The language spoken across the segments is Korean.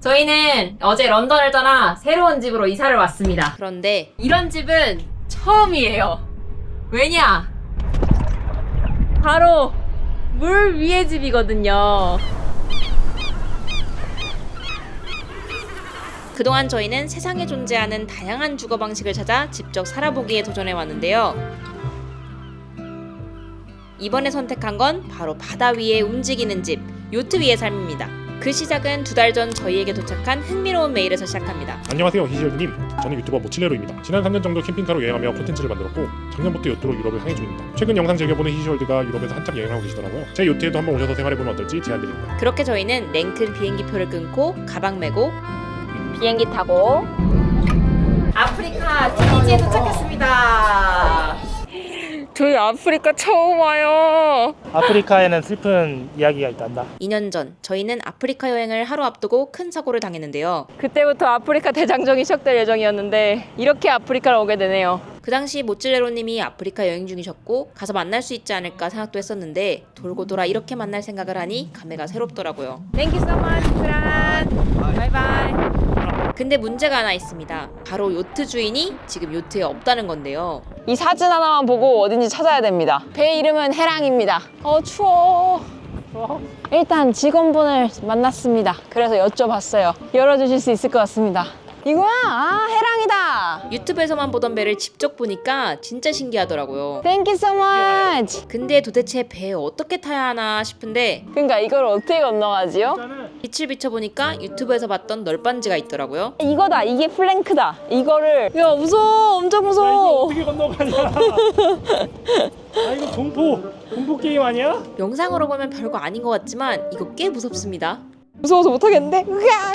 저희는 어제 런던을 떠나 새로운 집으로 이사를 왔습니다. 그런데 이런 집은 처음이에요. 왜냐? 바로 물 위의 집이거든요. 그동안 저희는 세상에 존재하는 다양한 주거 방식을 찾아 직접 살아보기에 도전해 왔는데요. 이번에 선택한 건 바로 바다 위에 움직이는 집, 요트 위의 삶입니다. 그 시작은 2달 전 저희에게 도착한 흥미로운 메일에서 시작합니다. 안녕하세요, 히시열드님. 저는 유튜버 모칠레로입니다. 지난 3년 정도 캠핑카로 여행하며 콘텐츠를 만들었고 작년부터 요트로 유럽을 향해 중입니다. 최근 영상 즐겨보는 히시월드가 유럽에서 한참 여행하고 계시더라고요. 제 요트에도 한번 오셔서 생활해보면 어떨지 제안드립니다. 그렇게 저희는 랭큰 비행기표를 끊고 가방 메고 비행기 타고 아프리카 티니지에 도착했습니다. 저희 아프리카 처음 와요. 아프리카에는 슬픈 이야기가 있단다. 2년 전 저희는 아프리카 여행을 하루 앞두고 큰 사고를 당했는데요. 그때부터 아프리카 대장정이 시작될 예정이었는데 이렇게 아프리카를 오게 되네요. 그 당시 모찔레로님이 아프리카 여행 중이셨고 가서 만날 수 있지 않을까 생각도 했었는데 돌고 돌아 이렇게 만날 생각을 하니 감회가 새롭더라고요. Thank you so much, 프란. 바이바이. 근데 문제가 하나 있습니다. 바로 요트 주인이 지금 요트에 없다는 건데요. 이 사진 하나만 보고 어딘지 찾아야 됩니다. 배 이름은 해랑입니다. 추워. 일단 직원분을 만났습니다. 그래서 여쭤봤어요. 열어주실 수 있을 것 같습니다. 이거야? 해랑이다. 유튜브에서만 보던 배를 직접 보니까 진짜 신기하더라고요. Thank you so much. 근데 도대체 배에 어떻게 타야 하나 싶은데 그러니까 이걸 어떻게 건너가지요? 빛을 비춰보니까 유튜브에서 봤던 널빤지가 있더라고요. 이거다. 이게 플랭크다. 이거를 야 무서워. 엄청 무서워. 어떻게 건너가냐? 이거 공포 게임 아니야? 영상으로 보면 별거 아닌 것 같지만 이거 꽤 무섭습니다. 무서워서 못하겠는데? 으아!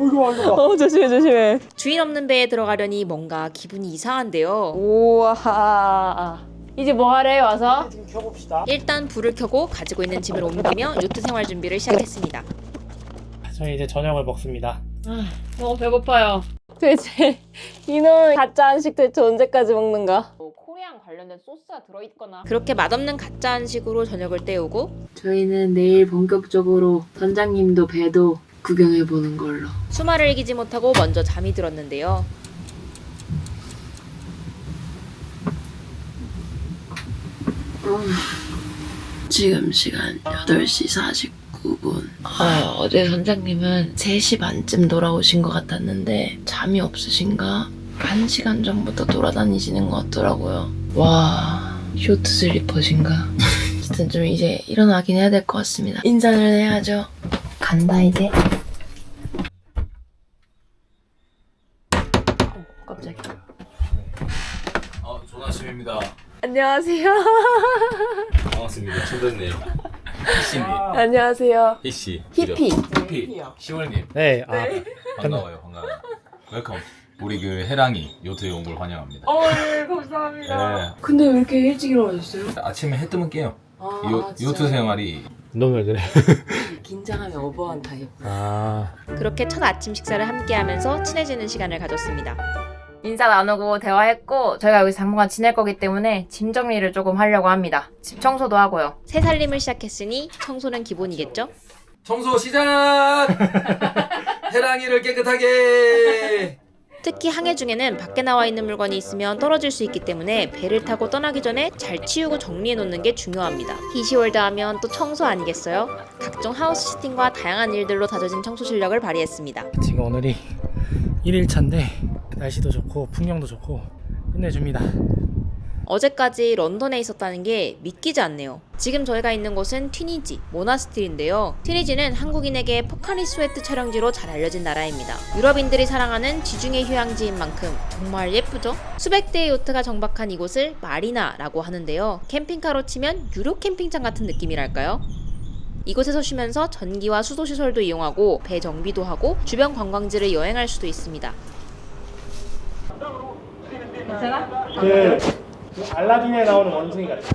이거. 조심해. 주인 없는 배에 들어가려니 뭔가 기분이 이상한데요. 우와. 이제 뭐 하래 와서? 지금 켜봅시다. 일단 불을 켜고 가지고 있는 짐을 옮기며 요트 생활 준비를 시작했습니다. 저희 이제 저녁을 먹습니다. 너무 배고파요. 도대체 이놈의 가짜 한식 대체 언제까지 먹는가? 코리안 관련된 소스가 들어있거나. 그렇게 맛없는 가짜 한식으로 저녁을 때우고 저희는 내일 본격적으로 선장님도 배도 구경해보는 걸로. 수마를 이기지 못하고 먼저 잠이 들었는데요. 지금 시간 8시 49분. 어제 선장님은 3시 반쯤 돌아오신 것 같았는데 잠이 없으신가? 1시간 전부터 돌아다니시는 것 같더라고요. 와, 쇼트 슬리퍼신가? 어쨌든 좀 이제 일어나긴 해야 될 것 같습니다. 인사를 해야죠. 간다 이제. 깜짝이야. 조나심입니다. 안녕하세요. 반갑습니다. 천전님, 희씨님, 안녕하세요. 희씨, 히피. 히피, 시월님. 네. 반가워요, 반가워요. 웰컴. 우리 그 해랑이 요트에 온 걸 환영합니다. 네, 감사합니다. 네. 근데 왜 이렇게 일찍 일어나셨어요? 아침에 해 뜨면 깨요. 진짜요? 요트 생활이 너무 왜 그래? 긴장하면 오버한 타입. 그렇게 첫 아침 식사를 함께하면서 친해지는 시간을 가졌습니다. 인사 나누고 대화했고 저희가 여기서 당분간 지낼 거기 때문에 짐 정리를 조금 하려고 합니다. 집 청소도 하고요. 새 살림을 시작했으니 청소는 기본이겠죠? 청소 시작! 해랑이를 깨끗하게! 특히 항해 중에는 밖에 나와 있는 물건이 있으면 떨어질 수 있기 때문에 배를 타고 떠나기 전에 잘 치우고 정리해 놓는 게 중요합니다. 히시월드 하면 또 청소 아니겠어요? 각종 하우스 시팅과 다양한 일들로 다져진 청소 실력을 발휘했습니다. 지금 오늘이 1일차인데 날씨도 좋고 풍경도 좋고 끝내줍니다. 어제까지 런던에 있었다는 게 믿기지 않네요. 지금 저희가 있는 곳은 튀니지, 모나스트리인데요. 튀니지는 한국인에게 포카리 스웨트 촬영지로 잘 알려진 나라입니다. 유럽인들이 사랑하는 지중해 휴양지인 만큼 정말 예쁘죠? 수백 대의 요트가 정박한 이곳을 마리나라고 하는데요. 캠핑카로 치면 유료 캠핑장 같은 느낌이랄까요? 이곳에서 쉬면서 전기와 수도 시설도 이용하고 배 정비도 하고 주변 관광지를 여행할 수도 있습니다. 그 알라딘에 나오는 원숭이 같아.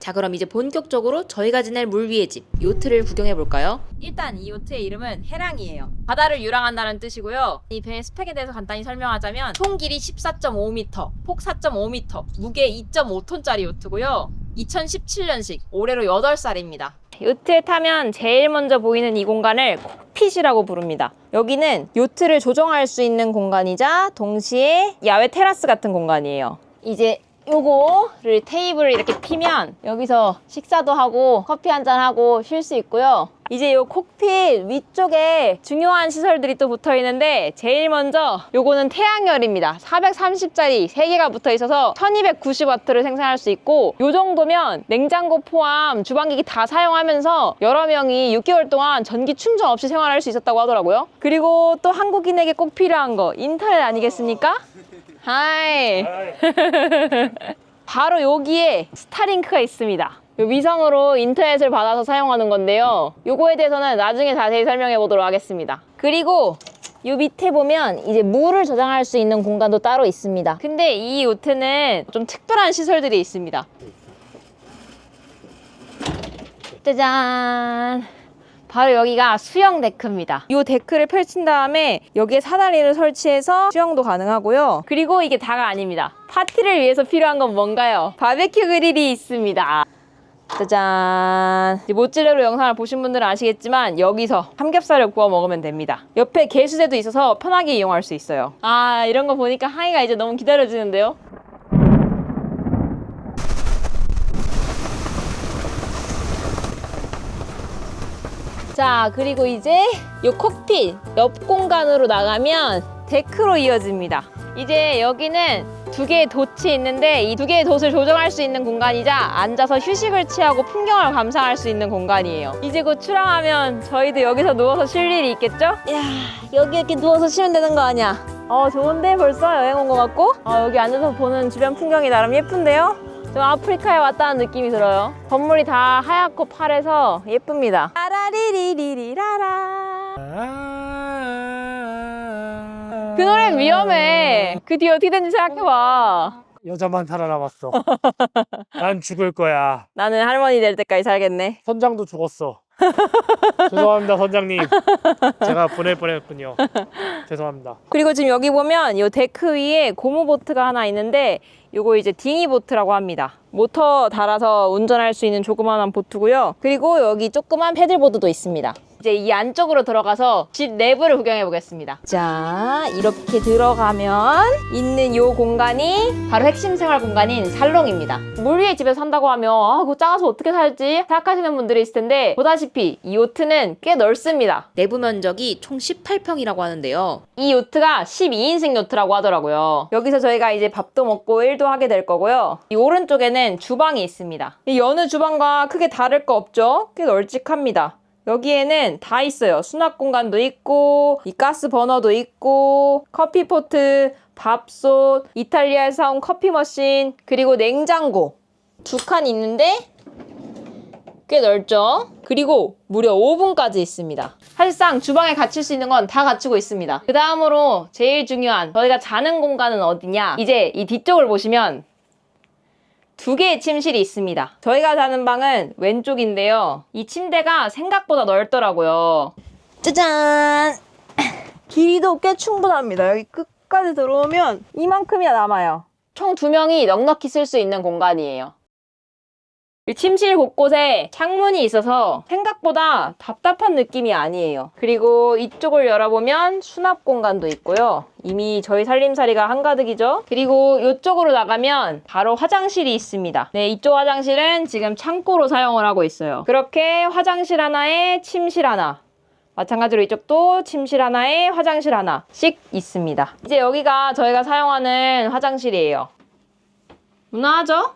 자, 그럼 이제 본격적으로 저희가 지낼 물 위의 집, 요트를 구경해 볼까요? 일단 이 요트의 이름은 해랑이에요. 바다를 유랑한다는 뜻이고요. 이 배의 스펙에 대해서 간단히 설명하자면 총 길이 14.5m, 폭 4.5m, 무게 2.5톤짜리 요트고요. 2017년식, 올해로 8살입니다. 요트에 타면 제일 먼저 보이는 이 공간을 콕핏이라고 부릅니다. 여기는 요트를 조정할 수 있는 공간이자 동시에 야외 테라스 같은 공간이에요. 이제 요거를 테이블을 이렇게 피면 여기서 식사도 하고 커피 한잔 하고 쉴 수 있고요. 이제 요 콕핏 위쪽에 중요한 시설들이 또 붙어 있는데 제일 먼저 요거는 태양열입니다. 430짜리 3개가 붙어 있어서 1290W를 생산할 수 있고 요 정도면 냉장고 포함 주방기기 다 사용하면서 여러 명이 6개월 동안 전기 충전 없이 생활할 수 있었다고 하더라고요. 그리고 또 한국인에게 꼭 필요한 거 인터넷 아니겠습니까? 하이. 바로 여기에 스타링크가 있습니다. 위성으로 인터넷을 받아서 사용하는 건데요. 요거에 대해서는 나중에 자세히 설명해 보도록 하겠습니다. 그리고 요 밑에 보면 이제 물을 저장할 수 있는 공간도 따로 있습니다. 근데 이 요트는 좀 특별한 시설들이 있습니다. 짜잔! 바로 여기가 수영 데크입니다. 이 데크를 펼친 다음에 여기에 사다리를 설치해서 수영도 가능하고요. 그리고 이게 다가 아닙니다. 파티를 위해서 필요한 건 뭔가요? 바베큐 그릴이 있습니다. 짜잔! 모찌레로 영상을 보신 분들은 아시겠지만 여기서 삼겹살을 구워 먹으면 됩니다. 옆에 개수대도 있어서 편하게 이용할 수 있어요. 아, 이런 거 보니까 하이가 이제 너무 기다려지는데요? 자, 그리고 이제 요 콕핏 옆 공간으로 나가면 데크로 이어집니다. 이제 여기는 2개의 돛이 있는데 이 2개의 돛을 조정할 수 있는 공간이자 앉아서 휴식을 취하고 풍경을 감상할 수 있는 공간이에요. 이제 곧 출항하면 저희도 여기서 누워서 쉴 일이 있겠죠? 야, 여기 이렇게 누워서 쉬면 되는 거 아니야? 좋은데 벌써 여행 온 것 같고? 여기 앉아서 보는 주변 풍경이 나름 예쁜데요? 좀 아프리카에 왔다는 느낌이 들어요. 건물이 다 하얗고 파래서 예쁩니다. 라라리리리라라. 그 노래 위험해. 그 뒤에 어떻게 된지 생각해봐. 여자만 살아남았어. 난 죽을 거야. 나는 할머니 될 때까지 살겠네. 선장도 죽었어. 죄송합니다, 선장님. 제가 보낼 뻔했군요. 죄송합니다. 그리고 지금 여기 보면 이 데크 위에 고무보트가 하나 있는데 요거 이제 딩이보트라고 합니다. 모터 달아서 운전할 수 있는 조그만한 보트고요. 그리고 여기 조그만 패들보드도 있습니다. 이제 이 안쪽으로 들어가서 집 내부를 구경해 보겠습니다. 자, 이렇게 들어가면 있는 요 공간이 바로 핵심 생활 공간인 살롱입니다. 물 위에 집에서 산다고 하면 그거 작아서 어떻게 살지? 생각하시는 분들이 있을 텐데 보다시피 이 요트는 꽤 넓습니다. 내부 면적이 총 18평이라고 하는데요. 이 요트가 12인승 요트라고 하더라고요. 여기서 저희가 이제 밥도 먹고 일도 하게 될 거고요. 이 오른쪽에는 주방이 있습니다. 이 여느 주방과 크게 다를 거 없죠? 꽤 널찍합니다. 여기에는 다 있어요. 수납 공간도 있고 이 가스 버너도 있고 커피포트, 밥솥, 이탈리아에서 사온 커피 머신, 그리고 냉장고 2칸 있는데 꽤 넓죠? 그리고 무려 오븐까지 있습니다. 사실상 주방에 갖출 수 있는 건 다 갖추고 있습니다. 그 다음으로 제일 중요한 저희가 자는 공간은 어디냐? 이제 이 뒤쪽을 보시면 2개의 침실이 있습니다. 저희가 자는 방은 왼쪽인데요. 이 침대가 생각보다 넓더라고요. 짜잔! 길이도 꽤 충분합니다. 여기 끝까지 들어오면 이만큼이나 남아요. 총 2명이 넉넉히 쓸 수 있는 공간이에요. 이 침실 곳곳에 창문이 있어서 생각보다 답답한 느낌이 아니에요. 그리고 이쪽을 열어보면 수납 공간도 있고요. 이미 저희 살림살이가 한가득이죠. 그리고 이쪽으로 나가면 바로 화장실이 있습니다. 네, 이쪽 화장실은 지금 창고로 사용을 하고 있어요. 그렇게 화장실 하나에 침실 하나, 마찬가지로 이쪽도 침실 하나에 화장실 하나씩 있습니다. 이제 여기가 저희가 사용하는 화장실이에요. 무난하죠?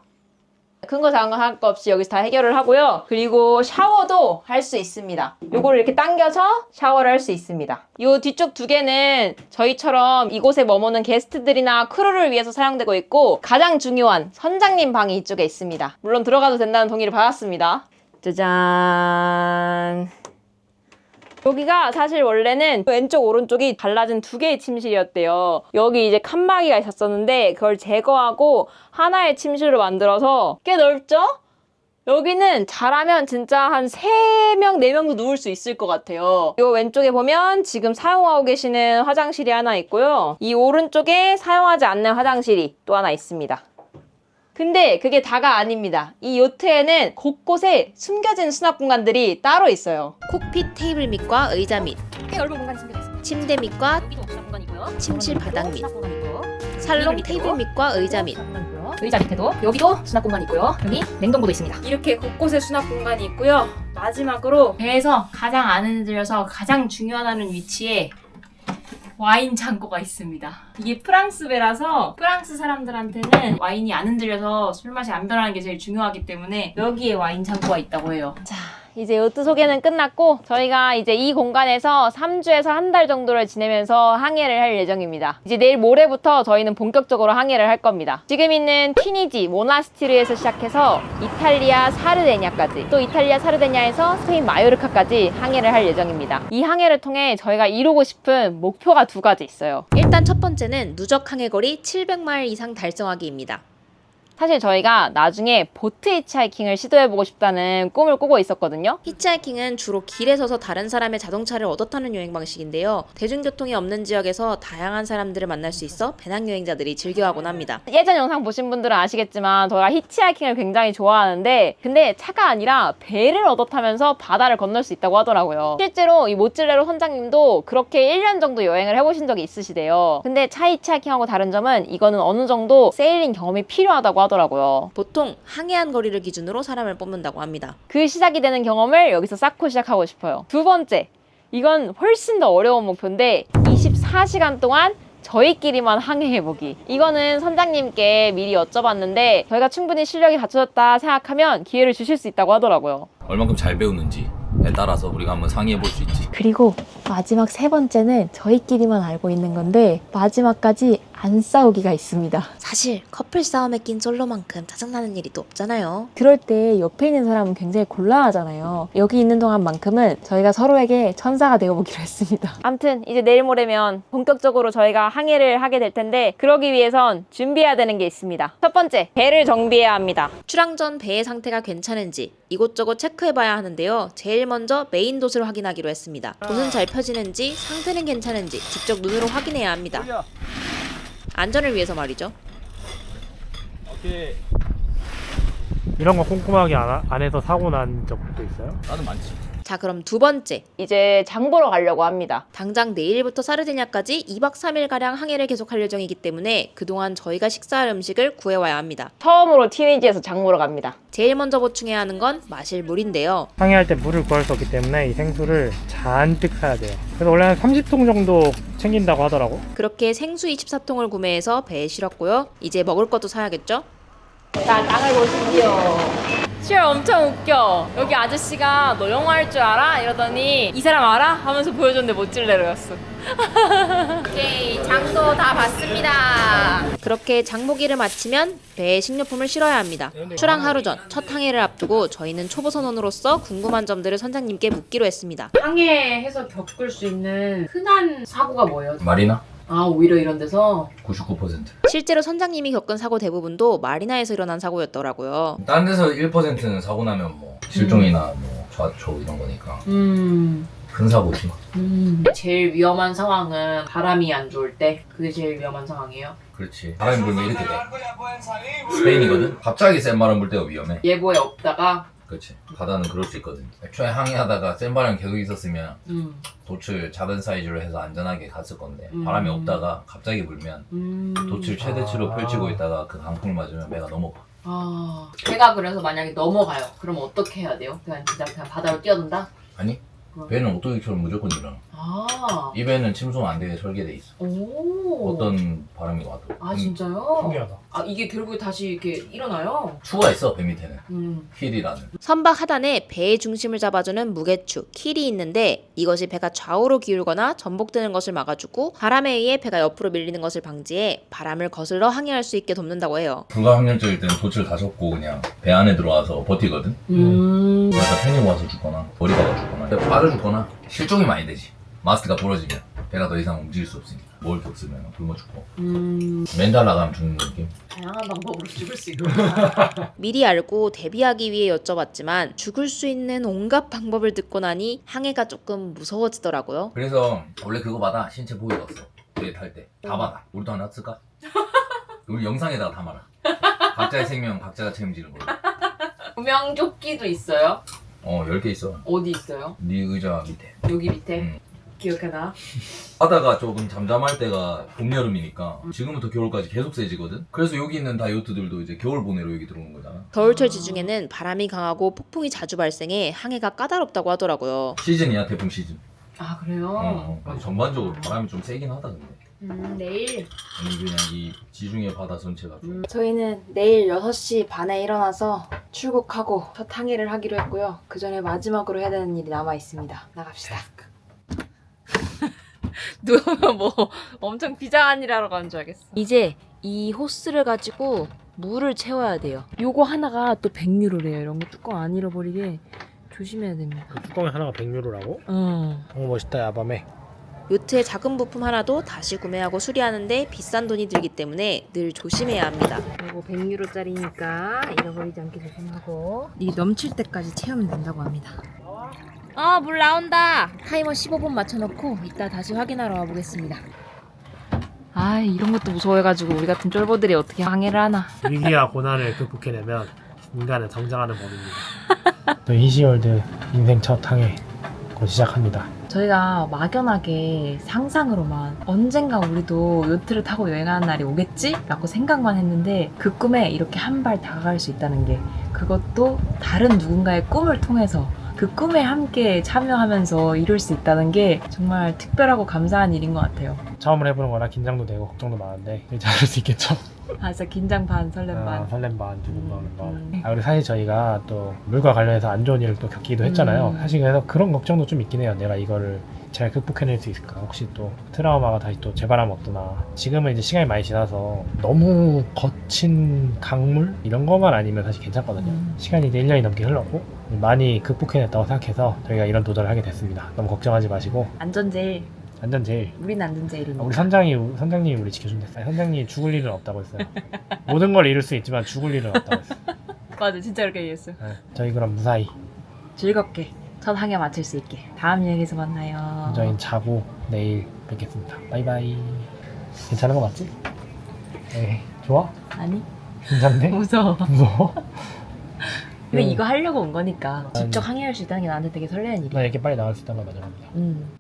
큰 거 작은 거 할 거 없이 여기서 다 해결을 하고요. 그리고 샤워도 할 수 있습니다. 요거를 이렇게 당겨서 샤워를 할 수 있습니다. 요 뒤쪽 2개는 저희처럼 이곳에 머무는 게스트들이나 크루를 위해서 사용되고 있고 가장 중요한 선장님 방이 이쪽에 있습니다. 물론 들어가도 된다는 동의를 받았습니다. 짜잔! 여기가 사실 원래는 왼쪽 오른쪽이 갈라진 2개의 침실이었대요. 여기 이제 칸막이가 있었었는데 그걸 제거하고 하나의 침실로 만들어서 꽤 넓죠? 여기는 잘하면 진짜 한 3명, 4명도 누울 수 있을 것 같아요. 이 왼쪽에 보면 지금 사용하고 계시는 화장실이 하나 있고요. 이 오른쪽에 사용하지 않는 화장실이 또 하나 있습니다. 근데 그게 다가 아닙니다. 이 요트에는 곳곳에 숨겨진 수납 공간들이 따로 있어요. 콕핏 테이블 밑과 의자 밑, 꽤 넓은 공간이 숨겨져 있습니다. 침대 밑과 여기도 수납 공간이 있고요. 침실 바닥 밑, 수납 공간이 있고요. 살롱 밑에도 테이블 밑과 의자 밑, 수납 공간이 있고요. 의자 밑에도 여기도 수납 공간이 있고요. 여기 냉동고도 있습니다. 이렇게 곳곳에 수납 공간이 있고요. 마지막으로 배에서 가장 안에 들려서 가장 중요하다는 위치에 와인 창고가 있습니다. 이게 프랑스 배라서 프랑스 사람들한테는 와인이 안 흔들려서 술맛이 안 변하는 게 제일 중요하기 때문에 여기에 와인 창고가 있다고 해요. 자, 이제 요트 소개는 끝났고 저희가 이제 이 공간에서 3주에서 한 달 정도를 지내면서 항해를 할 예정입니다. 이제 내일 모레부터 저희는 본격적으로 항해를 할 겁니다. 지금 있는 튀니지 모나스티르에서 시작해서 이탈리아 사르데냐까지, 또 이탈리아 사르데냐에서 스페인 마요르카까지 항해를 할 예정입니다. 이 항해를 통해 저희가 이루고 싶은 목표가 2가지 있어요. 일단 첫 번째는 누적 항해거리 700마일 이상 달성하기입니다. 사실 저희가 나중에 보트 히치하이킹을 시도해보고 싶다는 꿈을 꾸고 있었거든요. 히치하이킹은 주로 길에 서서 다른 사람의 자동차를 얻어 타는 여행 방식인데요. 대중교통이 없는 지역에서 다양한 사람들을 만날 수 있어 배낭여행자들이 즐겨하곤 합니다. 예전 영상 보신 분들은 아시겠지만 저희가 히치하이킹을 굉장히 좋아하는데 근데 차가 아니라 배를 얻어 타면서 바다를 건널 수 있다고 하더라고요. 실제로 이 모찔레로 선장님도 그렇게 1년 정도 여행을 해보신 적이 있으시대요. 근데 차 히치하이킹하고 다른 점은 이거는 어느 정도 세일링 경험이 필요하다고 하더라고요. 보통 항해한 거리를 기준으로 사람을 뽑는다고 합니다. 그 시작이 되는 경험을 여기서 쌓고 시작하고 싶어요. 2번째, 이건 훨씬 더 어려운 목표인데 24시간 동안 저희끼리만 항해해보기. 이거는 선장님께 미리 여쭤봤는데 저희가 충분히 실력이 갖춰졌다 생각하면 기회를 주실 수 있다고 하더라고요. 얼만큼 잘 배우는지에 따라서 우리가 한번 상의해 볼 수 있지. 그리고 마지막 3번째는 저희끼리만 알고 있는 건데 마지막까지 안 싸우기가 있습니다. 사실 커플 싸움에 낀 솔로만큼 짜증나는 일이 또 없잖아요. 그럴 때 옆에 있는 사람은 굉장히 곤란하잖아요. 여기 있는 동안만큼은 저희가 서로에게 천사가 되어보기로 했습니다. 아무튼 이제 내일 모레면 본격적으로 저희가 항해를 하게 될 텐데 그러기 위해선 준비해야 되는 게 있습니다. 첫 번째, 배를 정비해야 합니다. 출항 전 배의 상태가 괜찮은지 이곳저곳 체크해봐야 하는데요. 제일 먼저 메인 돛을 확인하기로 했습니다. 돛은 잘 펴지는지 상태는 괜찮은지 직접 눈으로 확인해야 합니다. 안전을 위해서 말이죠. 이런 거 꼼꼼하게 안 해서 사고 난 적도 있어요? 나는 많지. 자, 그럼 2번째. 이제 장 보러 가려고 합니다. 당장 내일부터 사르디냐까지 2박 3일가량 항해를 계속할 예정이기 때문에 그동안 저희가 식사할 음식을 구해와야 합니다. 처음으로 튀니지에서 장 보러 갑니다. 제일 먼저 보충해야 하는 건 마실 물인데요. 항해할 때 물을 구할 수 없기 때문에 이 생수를 잔뜩 사야 돼요. 그래서 원래 한 30통 정도 챙긴다고 하더라고. 그렇게 생수 24통을 구매해서 배에 실었고요. 이제 먹을 것도 사야겠죠? 자, 땅을 보시지요. 시월 엄청 웃겨. 여기 아저씨가 너 영어 할 줄 알아? 이러더니 이 사람 알아? 하면서 보여줬는데 모찔레로였어. 오케이, 장도 다 봤습니다. 그렇게 장보기를 마치면 배에 식료품을 실어야 합니다. 출항 하루 전 첫 항해를 앞두고 저희는 초보 선원으로서 궁금한 점들을 선장님께 묻기로 했습니다. 항해해서 겪을 수 있는 흔한 사고가 뭐예요? 말이나 아, 오히려 이런 데서 99%. 실제로 선장님이 겪은 사고 대부분도 마리나에서 일어난 사고였더라고요. 다른 데서 1%는 사고 나면 뭐 실종이나 뭐 좌초 이런 거니까 큰 사고지. 제일 위험한 상황은 바람이 안 좋을 때 그게 제일 위험한 상황이에요. 그렇지. 바람이 불면 이렇게 돼. 스페인이거든. 갑자기 센 바람 불 때가 위험해. 예보에 없다가 그렇지. 바다는 그럴 수 있거든. 애초에 항해하다가 센 바람이 계속 있었으면 돛을 작은 사이즈로 해서 안전하게 갔을 건데 바람이 없다가 갑자기 불면 돛을 최대치로 펼치고 있다가 그 강풍을 맞으면 배가 넘어가. 배가 그래서 만약에 넘어가요. 그럼 어떻게 해야 돼요? 그냥 진짜 그냥 바다로 뛰어든다? 아니 배는 오토기처럼 무조건 일어나. 이 배는 침수 안 되게 설계돼 있어. 오. 어떤 바람이 와도. 아, 진짜요? 신기하다. 아, 이게 결국에 다시 이렇게 일어나요? 추가 있어 배 밑에는. 힐이라는. 선박 하단에 배의 중심을 잡아주는 무게추, 킬이 있는데 이것이 배가 좌우로 기울거나 전복되는 것을 막아주고 바람에 의해 배가 옆으로 밀리는 것을 방지해 바람을 거슬러 항해할 수 있게 돕는다고 해요. 불가항력적일 때는 돛을 다 접고 그냥 배 안에 들어와서 버티거든. 그러다 팬이 와서 죽거나 머리가 죽거나 빠져 죽거나 실종이 많이 되지. 마스트가 부러지면. 배가 더 이상 움직일 수 없으니까 먹을 게 없으면 굶어 죽고 멘탈 나가면 죽는 느낌. 다양한 방법으로 죽을 수 있구나. 미리 알고 대비하기 위해 여쭤봤지만 죽을 수 있는 온갖 방법을 듣고 나니 항해가 조금 무서워지더라고요. 그래서 원래 그거 받아 신체 보호가 없어. 배 탈 때 다 받아. 우리도 하나 쓸까? 우리 영상에다가 담아라. 각자의 생명 각자가 책임지는 걸로. 구명조끼도 있어요? 10개 있어. 어디 있어요? 네 의자 밑에. 여기 밑에? 응. 기억해놔. 바다가 조금 잠잠할 때가 봄, 여름이니까 지금부터 겨울까지 계속 세지거든? 그래서 여기 있는 다 요트들도 이제 겨울 보내러 여기 들어오는 거잖아. 겨울철 지중해는 바람이 강하고 폭풍이 자주 발생해 항해가 까다롭다고 하더라고요. 시즌이야 태풍 시즌. 아 그래요? 전반적으로 바람이 좀 세긴 하다 근데. 내일 아니 그냥 이 지중해 바다 전체가 좀 저희는 내일 6시 반에 일어나서 출국하고 첫 항해를 하기로 했고요. 그 전에 마지막으로 해야 되는 일이 남아 있습니다. 나갑시다. 누가 뭐 엄청 비장한 일 하러 가는 줄 알겠어. 이제 이 호스를 가지고 물을 채워야 돼요. 요거 하나가 또 100유로래요. 이런 거 뚜껑 안 잃어버리게 조심해야 됩니다. 그 뚜껑이 하나가 100유로라고? 응. 멋있다 야밤에. 요트의 작은 부품 하나도 다시 구매하고 수리하는데 비싼 돈이 들기 때문에 늘 조심해야 합니다. 이거 100유로짜리니까 잃어버리지 않게 조심하고 이 넘칠 때까지 채우면 된다고 합니다. 물 나온다. 타이머 15분 맞춰놓고 이따 다시 확인하러 와보겠습니다. 이런 것도 무서워해가지고 우리 같은 쫄보들이 어떻게 항해를 하나. 위기와 고난을 극복해내면 인간은 성장하는 법입니다. 또 이시월드 인생 첫 항해 곧 시작합니다. 저희가 막연하게 상상으로만 언젠가 우리도 요트를 타고 여행하는 날이 오겠지? 라고 생각만 했는데 그 꿈에 이렇게 한 발 다가갈 수 있다는 게 그것도 다른 누군가의 꿈을 통해서 그 꿈에 함께 참여하면서 이룰 수 있다는 게 정말 특별하고 감사한 일인 것 같아요. 처음으로 해보는 거라 긴장도 되고 걱정도 많은데 잘할 수 있겠죠? 진짜 긴장 반 설렘 반. 설렘 반, 두근 거는 반. 그리고 사실 저희가 또 물과 관련해서 안 좋은 일을 또 겪기도 했잖아요. 사실 그래서 그런 걱정도 좀 있긴 해요. 내가 이거를 잘 극복해낼 수 있을까? 혹시 또 트라우마가 다시 또 재발하면 어떠나. 지금은 이제 시간이 많이 지나서 너무 거친 강물 이런 것만 아니면 사실 괜찮거든요. 시간이 이제 1년이 넘게 흘렀고 많이 극복해냈다고 생각해서 저희가 이런 도전을 하게 됐습니다. 너무 걱정하지 마시고 안전 제일. 안전 제일. 우린 안전 제일입니다. 우리 선장님이 우리 지켜준댔어요. 선장님이 죽을 일은 없다고 했어요. 모든 걸 잃을 수 있지만 죽을 일은 없다고 했어요. 맞아, 진짜 그렇게 얘기했어요. 네, 저희 그럼 무사히 즐겁게 첫 항해 마칠 수 있게 다음 여행에서 만나요. 저희는 자고 내일 뵙겠습니다. 바이바이. 괜찮은 거 맞지? 네, 좋아? 아니 긴장돼? 무서워. 무서워? 근데 이거 하려고 온 거니까 직접 항해할 수 있다는 게 나한테 되게 설레는 일이야. 나 이렇게 빨리 나갈 수 있다는 걸 맞아갑니다.